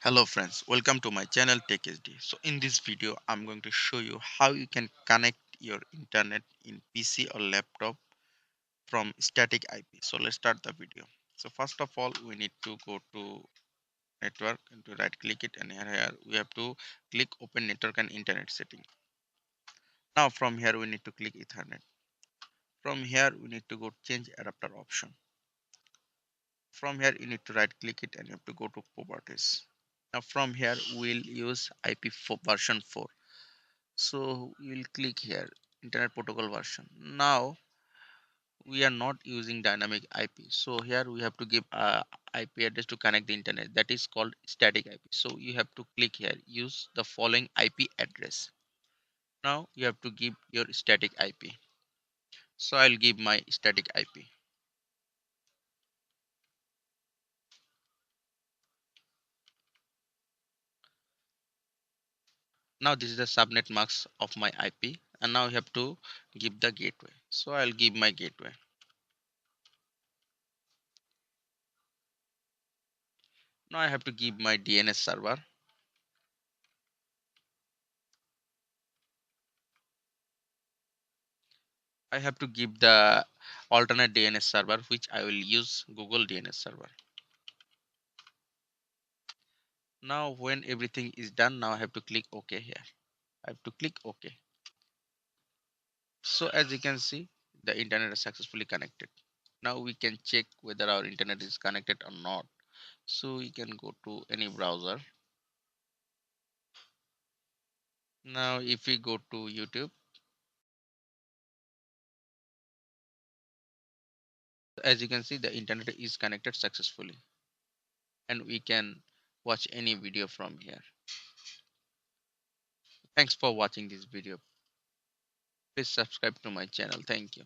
Hello friends, welcome to my channel Tech SD. So in this video, I'm going to show you how you can connect your internet in PC or laptop from static IP. So let's start the video. So first of all, we need to go to network and to right click it, and here we have to click open network and internet setting. Now from here we need to click Ethernet. From here we need to go change adapter option. From here you need to right click it and you have to go to properties. Now from here we'll use IP4 version 4. So we'll click here internet protocol version. Now we are not using dynamic IP, so here we have to give a IP address to connect the internet, that is called static IP. So you have to click here use the following IP address. Now you have to give your static IP, so I'll give my static IP. Now this is the subnet mask of my IP, and now you have to give the gateway, so I'll give my gateway. Now I have to give my DNS server. I have to give the alternate DNS server, which I will use Google DNS server. Now when everything is done, now I have to click OK here. I have to click OK. So as you can see, the internet is successfully connected. Now we can check whether our internet is connected or not. So we can go to any browser. Now if we go to YouTube, as you can see, the internet is connected successfully, and we can watch any video from here. Thanks for watching this video. Please subscribe to my channel. Thank you.